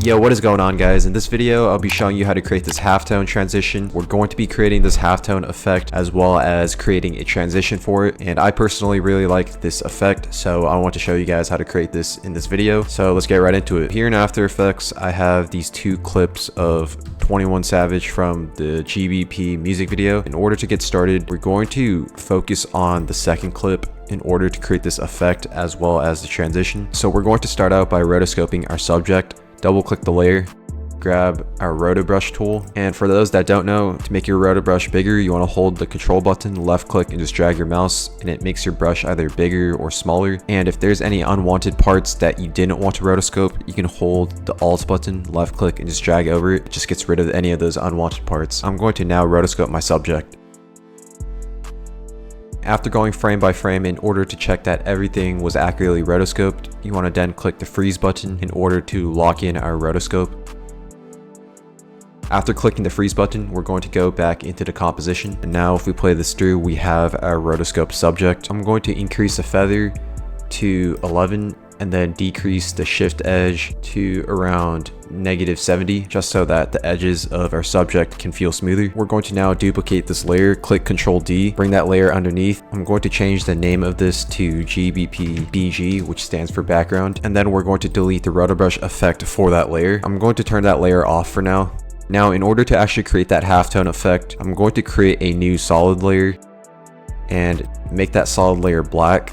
Yo, what is going on, guys? In this video, I'll be showing you how to create this halftone transition. We're going to be creating this halftone effect as well as creating a transition for it. And I personally really like this effect, so I want to show you guys how to create this in this video. So let's get right into it. Here in After Effects, I have these two clips of 21 Savage from the GBP music video. In order to get started, we're going to focus on the second clip in order to create this effect as well as the transition. So we're going to start out by rotoscoping our subject. Double click the layer, grab our roto brush tool, and for those that don't know, to make your roto brush bigger, you want to hold the control button, left click, and just drag your mouse, and it makes your brush either bigger or smaller. And if there's any unwanted parts that you didn't want to rotoscope, you can hold the alt button, left click, and just drag over it. It just gets rid of any of those unwanted parts. I'm going to now rotoscope my subject. After going frame by frame in order to check that everything was accurately rotoscoped, you want to then click the freeze button in order to lock in our rotoscope. After clicking the freeze button, we're going to go back into the composition. And now if we play this through, we have our rotoscope subject. I'm going to increase the feather to 11 and then decrease the shift edge to around -70, just so that the edges of our subject can feel smoother. We're going to now duplicate this layer, click Ctrl D, bring that layer underneath. I'm going to change the name of this to GBP BG, which stands for background, and then we're going to delete the rotobrush effect for that layer. I'm going to turn that layer off for now. Now, in order to actually create that halftone effect, I'm going to create a new solid layer and make that solid layer black.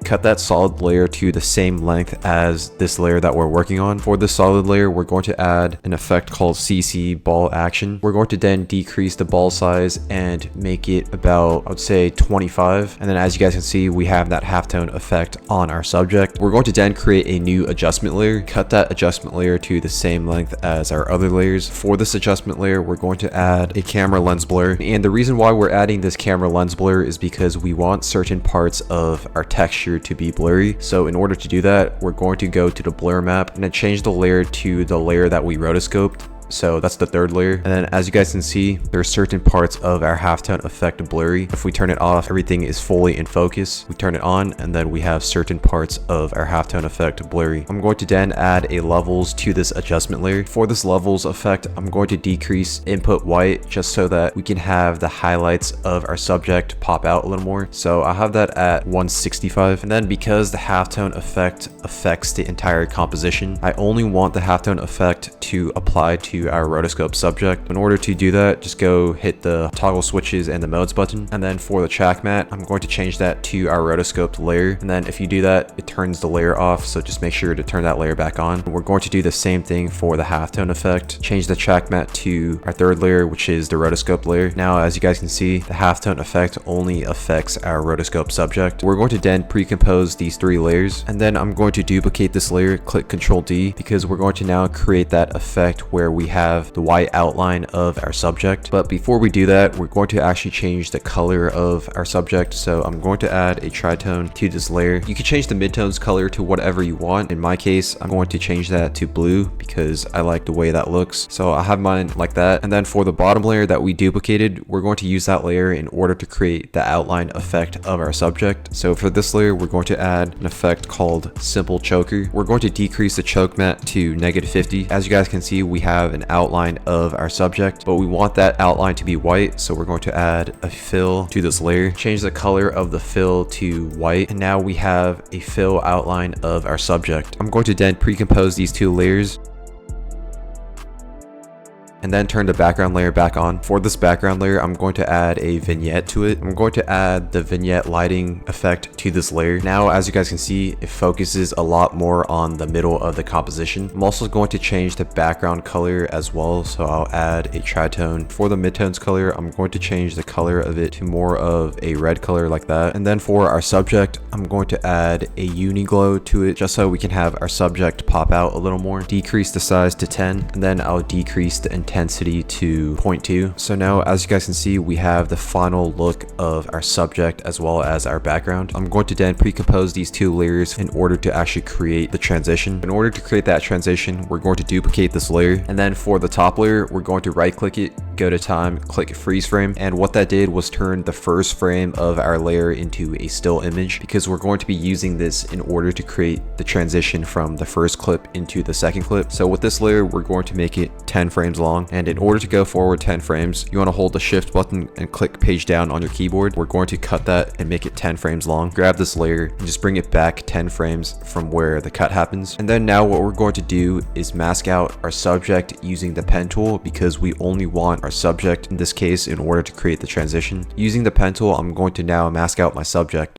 Cut that solid layer to the same length as this layer that we're working on. For this solid layer, we're going to add an effect called CC ball action. We're going to then decrease the ball size and make it about, I would say, 25. And then as you guys can see, we have that halftone effect on our subject. We're going to then create a new adjustment layer. Cut that adjustment layer to the same length as our other layers. For this adjustment layer, we're going to add a camera lens blur. And the reason why we're adding this camera lens blur is because we want certain parts of our texture to be blurry. So in order to do that, we're going to go to the blur map and then change the layer to the layer that we rotoscoped. So that's the third layer. And then as you guys can see, there are certain parts of our halftone effect blurry. If we turn it off, everything is fully in focus. We turn it on and then we have certain parts of our halftone effect blurry. I'm going to then add a levels to this adjustment layer. For this levels effect, I'm going to decrease input white just so that we can have the highlights of our subject pop out a little more. So I have that at 165. And then because the halftone effect affects the entire composition, I only want the halftone effect to apply to our rotoscope subject. In order to do that, just go hit the toggle switches and the modes button. And then for the track matte, I'm going to change that to our rotoscoped layer. And then if you do that, it turns the layer off. So just make sure to turn that layer back on. We're going to do the same thing for the halftone effect. Change the track matte to our third layer, which is the rotoscope layer. Now, as you guys can see, the halftone effect only affects our rotoscope subject. We're going to then pre-compose these three layers. And then I'm going to duplicate this layer, click Ctrl D, because we're going to now create that effect where we have the white outline of our subject. But before we do that, we're going to actually change the color of our subject. So I'm going to add a tritone to this layer. You can change the midtones color to whatever you want. In my case, I'm going to change that to blue because I like the way that looks. So I have mine like that. And then for the bottom layer that we duplicated, we're going to use that layer in order to create the outline effect of our subject. So for this layer, we're going to add an effect called simple choker. We're going to decrease the choke matte to -50. As you guys can see, we have an outline of our subject, but we want that outline to be white. So we're going to add a fill to this layer, change the color of the fill to white. And now we have a fill outline of our subject. I'm going to then pre-compose these two layers and then turn the background layer back on. For this background layer, I'm going to add a vignette to it. I'm going to add the vignette lighting effect to this layer. Now, as you guys can see, it focuses a lot more on the middle of the composition. I'm also going to change the background color as well. So I'll add a tritone. For the midtones color, I'm going to change the color of it to more of a red color like that. And then for our subject, I'm going to add a uniglow to it just so we can have our subject pop out a little more. Decrease the size to 10, and then I'll decrease the intensity intensity to 0.2. So now, as you guys can see, we have the final look of our subject as well as our background. I'm going to then pre-compose these two layers in order to actually create the transition. In order to create that transition, we're going to duplicate this layer, and then for the top layer, we're going to right click it, go to time, click freeze frame, and what that did was turn the first frame of our layer into a still image, because we're going to be using this in order to create the transition from the first clip into the second clip. So with this layer, we're going to make it 10 frames long, and in order to go forward 10 frames, you want to hold the shift button and click page down on your keyboard. We're going to cut that and make it 10 frames long. Grab this layer and just bring it back 10 frames from where the cut happens. And then now what we're going to do is mask out our subject using the pen tool, because we only want our subject in this case in order to create the transition. Using the pen tool, I'm going to now mask out my subject.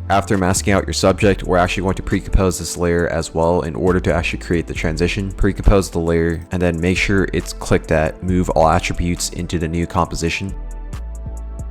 After masking out your subject, we're actually going to pre-compose this layer as well in order to actually create the transition. Pre-compose the layer and then make sure it's clicked at move all attributes into the new composition.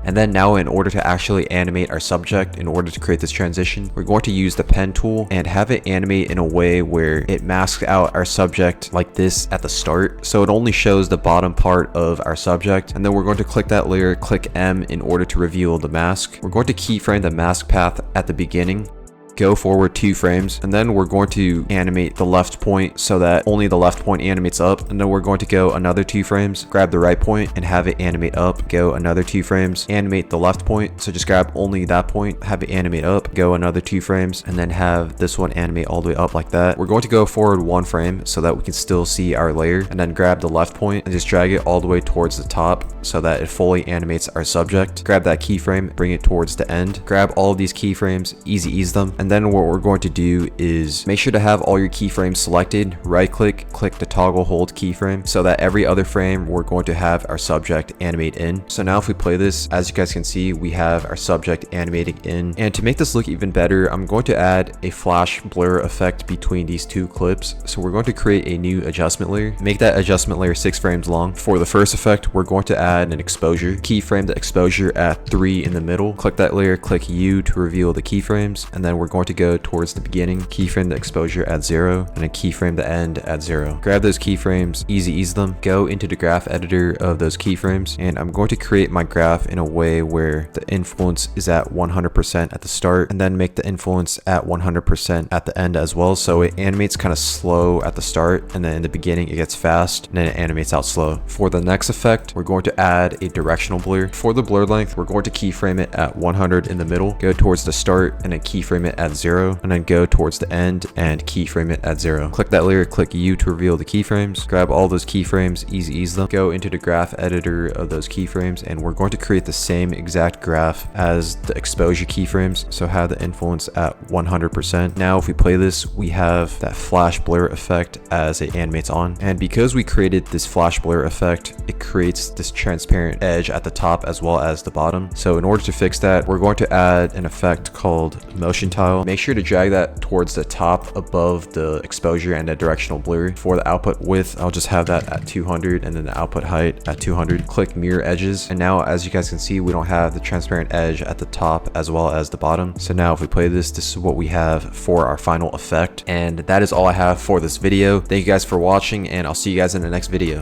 And then now, in order to actually animate our subject, in order to create this transition, we're going to use the pen tool and have it animate in a way where it masks out our subject like this at the start. So it only shows the bottom part of our subject. And then we're going to click that layer, click M in order to reveal the mask. We're going to keyframe the mask path at the beginning. Go forward 2 frames, and then we're going to animate the left point so that only the left point animates up, and then we're going to go another 2 frames, grab the right point and have it animate up, go another 2 frames, animate the left point, so just grab only that point, have it animate up, go another 2 frames, and then have this one animate all the way up like that. We're going to go forward 1 frame so that we can still see our layer, and then grab the left point and just drag it all the way towards the top so that it fully animates our subject. Grab that keyframe, bring it towards the end, grab all of these keyframes, easy ease them. And then what we're going to do is make sure to have all your keyframes selected, right click, click the toggle hold keyframe so that every other frame we're going to have our subject animate in. So now if we play this, as you guys can see, we have our subject animating in. And to make this look even better, I'm going to add a flash blur effect between these 2 clips. So we're going to create a new adjustment layer, make that adjustment layer 6 frames long. For the first effect, we're going to add an exposure, keyframe the exposure at 3 in the middle, click that layer, click U to reveal the keyframes, and then we're going to go towards the beginning, keyframe the exposure at 0, and then keyframe the end at 0. Grab those keyframes, easy ease them, go into the graph editor of those keyframes, and I'm going to create my graph in a way where the influence is at 100% at the start, and then make the influence at 100% at the end as well, so it animates kind of slow at the start, and then in the beginning it gets fast, and then it animates out slow. For the next effect, we're going to add a directional blur. For the blur length, we're going to keyframe it at 100 in the middle, go towards the start, and then keyframe it at 0, and then go towards the end and keyframe it at 0. Click that layer, click U to reveal the keyframes, grab all those keyframes, easy ease them, go into the graph editor of those keyframes, and we're going to create the same exact graph as the exposure keyframes, so have the influence at 100%. Now if we play this, we have that flash blur effect as it animates on, and because we created this flash blur effect, it creates this transparent edge at the top as well as the bottom. So in order to fix that, we're going to add an effect called motion tile. Make sure to drag that towards the top above the exposure and the directional blur. For the output width, I'll just have that at 200, and then the output height at 200. Click mirror edges, and now as you guys can see, we don't have the transparent edge at the top as well as the bottom. So now if we play this, this is what we have for our final effect, and that is all I have for this video. Thank you guys for watching, and I'll see you guys in the next video.